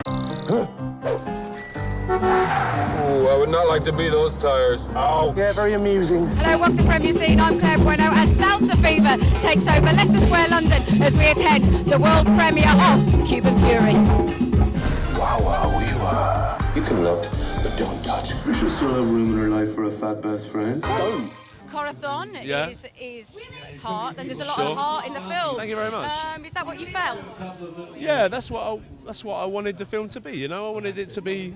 Ooh, I would not like to be those tires. Oh. Yeah, very amusing. Hello, welcome to Premier Scene. I'm Claire Bueno as Salsa Fever takes over Leicester Square, London, as we attend the world premiere of Cuban Fury. You can look, but don't touch. We should still have room in her life for a fat best friend. Don't. Corazón Yeah. is heart, and there's a lot Sure. of heart in the film. Thank you very much. Is that what you felt? Yeah, that's what I wanted the film to be. You know, I wanted it to be.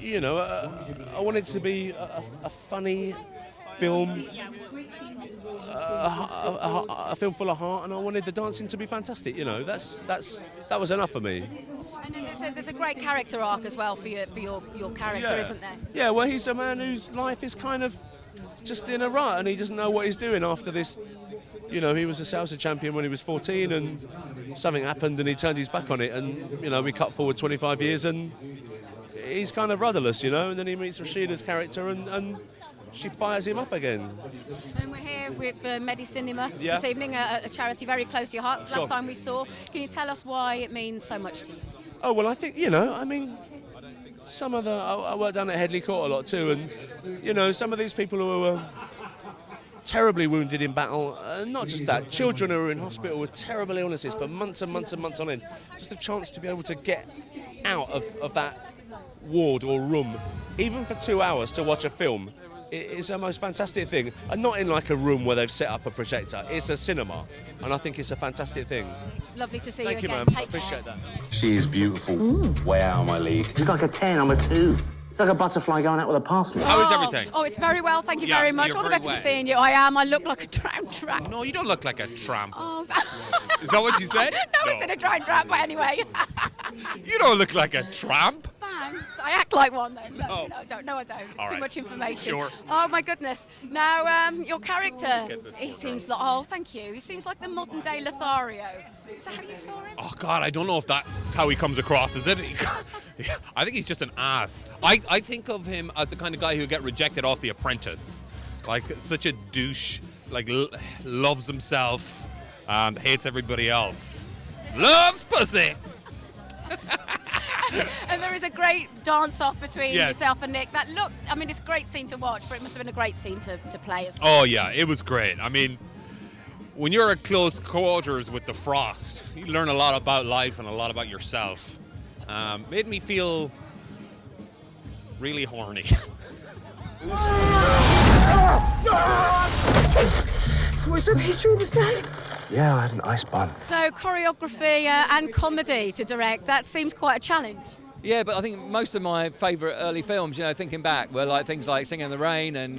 You know, I wanted it to be a funny film, a film full of heart, and I wanted the dancing to be fantastic. You know, that was enough for me. And then there's a great character arc as well for your character, isn't there? Yeah, well, he's a man whose life is kind of just in a rut, and he doesn't know what he's doing after this. You know, he was a Salsa champion when he was 14, and something happened, and he turned his back on it, and you know, we cut forward 25 years, and he's kind of rudderless, you know, and then he meets Rashida's character, and she fires him up again. And we're here with MediCinema Yeah. this evening, a charity very close to your heart. It's the Sure. last time we saw. Can you tell us why it means so much to you? Oh, well, I think, you know, I mean, some of I work down at Headley Court a lot too, and, you know, some of these people who are terribly wounded in battle, not just that, children who are in hospital with terrible illnesses for months and months and months on end, just a chance to be able to get out of that ward or room, even for 2 hours to watch a film, it's the most fantastic thing. And not in like a room where they've set up a projector, it's a cinema, and I think it's a fantastic thing. Lovely to see Thank you you, again. ma'am. I Take appreciate care. that. She's beautiful. Way out of my league. She's like a 10, I'm a 2. It's like a butterfly going out with a parsley. How is everything? Oh, it's very well. Thank you Yeah, very much. you're All the very better for well. seeing you. I am. I look like a drowned rat. No, you don't look like a tramp. Oh, Is that what you said? no, it's in a drowned rat, but anyway. You don't look like a tramp. Thanks. I act like one, though. No, Oh. no, don't. No, I don't. It's All too right. much information. Sure. Oh, my goodness. Now, your character, Get this he for seems like, oh, thank you. He seems like the modern-day Lethario. Is that how you saw him? Oh God, I don't know if that's how he comes across. Is it? I think he's just an ass. I think of him as the kind of guy who would get rejected off The Apprentice, like such a douche, like loves himself and hates everybody else. Loves pussy. And there is a great dance-off between Yes. yourself and Nick. That look, I mean, it's a great scene to watch, but it must have been a great scene to play as well. Oh yeah, it was great. I mean, when you're at close quarters with the Frost, you learn a lot about life and a lot about yourself. Made me feel really horny. Was there history in this bag? Yeah, I had an ice bun. So choreography and comedy to direct, that seems quite a challenge. Yeah, but I think most of my favourite early films, you know, thinking back, were like things like Singing in the Rain, and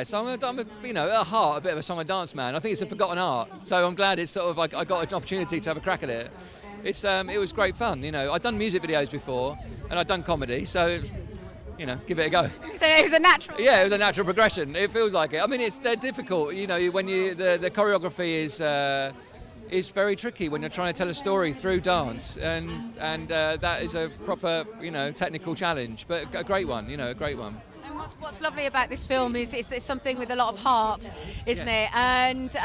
so I'm a, you know, at heart, a bit of a song and dance man. I think it's a forgotten art, so I'm glad it's sort of I got an opportunity to have a crack at it. It was great fun, you know. I'd done music videos before, and I'd done comedy, so you know, give it a go. So it was a natural. Yeah, it was a natural progression. It feels like it. I mean, they're difficult, you know. When the choreography is very tricky when you're trying to tell a story through dance, and that is a proper, you know, technical challenge, but a great one, you know, a great one. And what's lovely about this film is it's something with a lot of heart, isn't it? And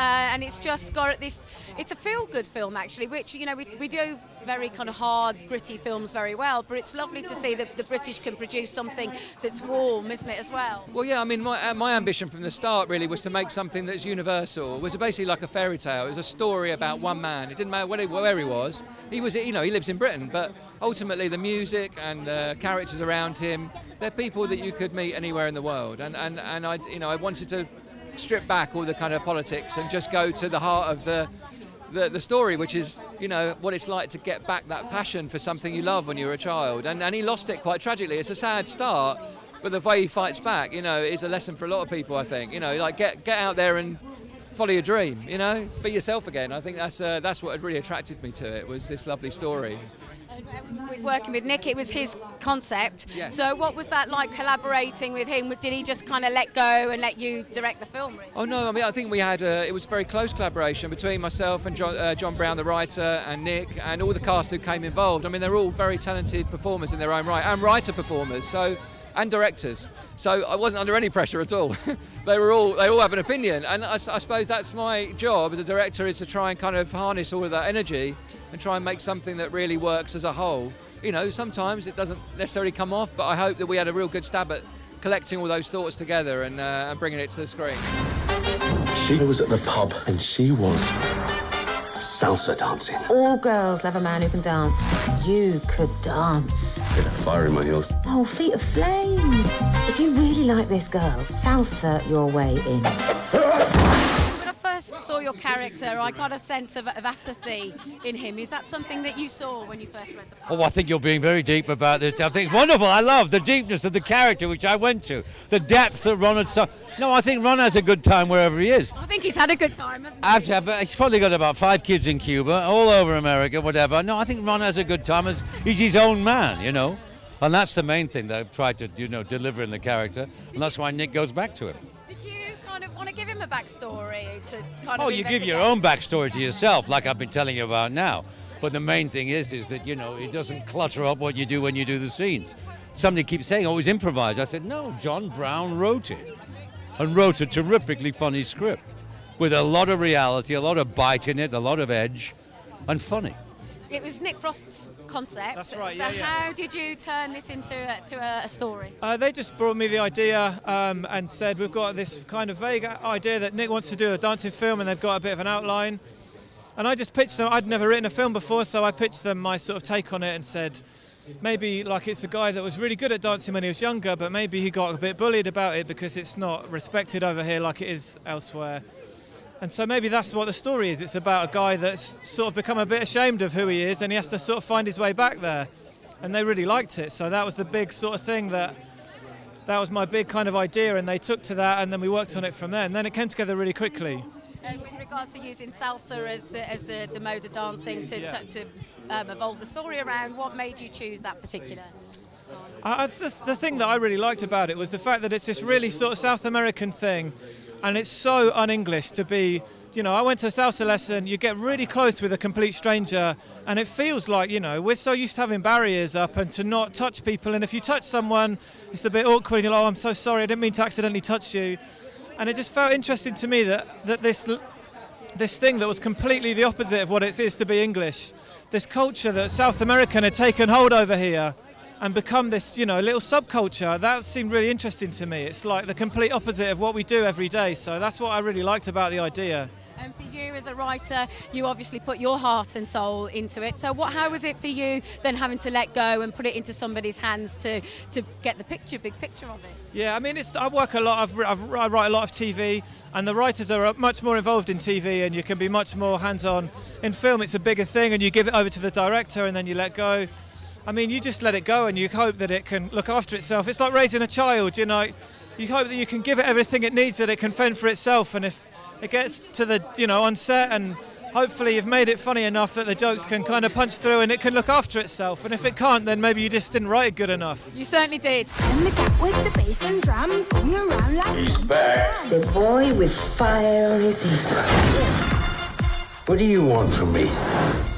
it's just got this. It's a feel-good film actually, which, you know, we do very kind of hard, gritty films very well, but it's lovely to see that the British can produce something that's warm, isn't it, as well? Well, yeah, I mean, my ambition from the start really was to make something that's universal. It was basically like a fairy tale. It was a story about one man. It didn't matter where he was. He was, you know, he lives in Britain, but ultimately the music and the characters around him, they're people that you could meet anywhere in the world. And I, you know, I wanted to strip back all the kind of politics and just go to the heart of the story, which is, you know, what it's like to get back that passion for something you love when you were a child. And he lost it quite tragically. It's a sad start, but the way he fights back, you know, is a lesson for a lot of people, I think. You know, like get out there and follow your dream, you know, be yourself again. I think that's what had really attracted me to it, was this lovely story. With working with Nick, it was his concept. Yes. So what was that like, collaborating with him? Did he just kind of let go and let you direct the film, really? Oh no, I mean, I think we had it was a very close collaboration between myself and Jon Brown, the writer, and Nick, and all the cast who came involved. I mean, they're all very talented performers in their own right, and writer performers. So and directors. So I wasn't under any pressure at all. They all have an opinion, and I suppose that's my job as a director, is to try and kind of harness all of that energy and try and make something that really works as a whole. You know, sometimes it doesn't necessarily come off, but I hope that we had a real good stab at collecting all those thoughts together and bringing it to the screen. She was at the pub and she was salsa dancing. All girls love a man who can dance. You could dance. Get a fire in my heels. Oh, feet of flames. If you really like this girl, salsa your way in. When I first saw your character, I got a sense of apathy in him. Is that something that you saw when you first read the part? Oh, I think you're being very deep about this. I think it's wonderful. I love the deepness of the character, which I went to. The depth that Ron had... No, I think Ron has a good time wherever he is. I think he's had a good time, hasn't he? He's probably got about 5 kids in Cuba, all over America, whatever. No, I think Ron has a good time. He's his own man, you know. And that's the main thing that I've tried to, deliver in the character. And that's why Nick goes back to him. Did you kind of want to give him a backstory to kind of... Oh, you give your own backstory to yourself, like I've been telling you about now. But the main thing is that, it doesn't clutter up what you do when you do the scenes. Somebody keeps saying, oh, it's improvised. I said, no, Jon Brown wrote it. And wrote a terrifically funny script with a lot of reality, a lot of bite in it, a lot of edge, and funny. It was Nick Frost's concept. That's right, so how did you turn this into a story? They just brought me the idea and said, we've got this kind of vague idea that Nick wants to do a dancing film, and they've got a bit of an outline. And I just pitched them. I'd never written a film before, so I pitched them my sort of take on it and said, maybe like it's a guy that was really good at dancing when he was younger, but maybe he got a bit bullied about it because it's not respected over here like it is elsewhere. And so maybe that's what the story is. It's about a guy that's sort of become a bit ashamed of who he is, and he has to sort of find his way back there. And they really liked it, so that was the big sort of thing that was my big kind of idea, and they took to that, and then we worked on it from there, and then it came together really quickly. And with regards to using salsa as the mode of dancing to evolve the story around, what made you choose that particular? The thing that I really liked about it was the fact that it's this really sort of South American thing, and it's so un-English to be, I went to a salsa lesson, you get really close with a complete stranger, and it feels like, we're so used to having barriers up and to not touch people, and if you touch someone, it's a bit awkward, and you're like, oh, I'm so sorry, I didn't mean to accidentally touch you. And it just felt interesting to me that this thing that was completely the opposite of what it is to be English, this culture that South American had taken hold over here and become this, little subculture, that seemed really interesting to me. It's like the complete opposite of what we do every day, so that's what I really liked about the idea. And for you as a writer, you obviously put your heart and soul into it. So how was it for you then having to let go and put it into somebody's hands to get the big picture of it? Yeah, I mean, I work a lot. I write a lot of TV, and the writers are much more involved in TV, and you can be much more hands-on. In film, it's a bigger thing, and you give it over to the director, and then you let go. I mean, you just let it go, and you hope that it can look after itself. It's like raising a child, You hope that you can give it everything it needs, that it can fend for itself, and if it gets to the, on set, and hopefully you've made it funny enough that the jokes can kind of punch through and it can look after itself. And if it can't, then maybe you just didn't write it good enough. You certainly did. And the cat with the bass and drum going around like... He's back. The boy with fire on his hips. What do you want from me?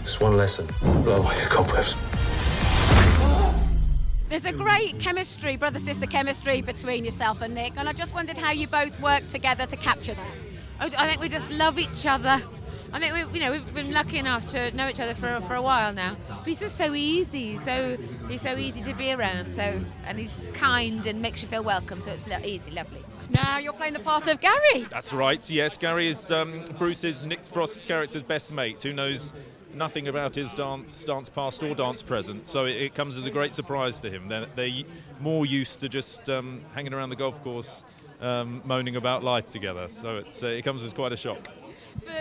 Just one lesson. Blow away the cobwebs. There's a great chemistry, brother-sister chemistry between yourself and Nick, and I just wondered how you both worked together to capture that. I think we just love each other. I think we've been lucky enough to know each other for a while now. But he's just so easy, he's so easy to be around. And he's kind and makes you feel welcome. So it's easy, lovely. Now you're playing the part of Gary. That's right. Yes, Gary is Bruce's, Nick Frost's character's best mate, who knows nothing about his dance past or dance present. So it comes as a great surprise to him. They're more used to just hanging around the golf course. Moaning about life together, so it comes as quite a shock.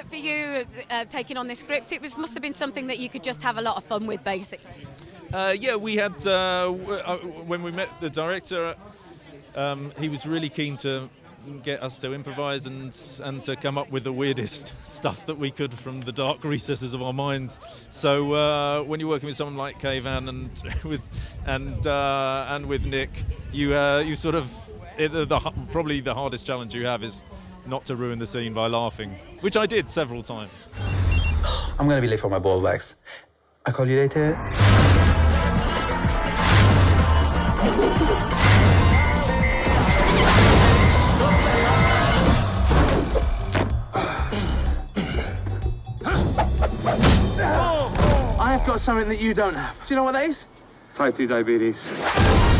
For you, taking on this script, must have been something that you could just have a lot of fun with, basically. Yeah, we had when we met the director, he was really keen to get us to improvise and to come up with the weirdest stuff that we could from the dark recesses of our minds. So when you're working with someone like Kayvan and with Nick, you sort of. Probably the hardest challenge you have is not to ruin the scene by laughing, which I did several times. I'm gonna be late for my ball wax. I'll call you later. I have got something that you don't have. Do you know what that is? Type 2 diabetes.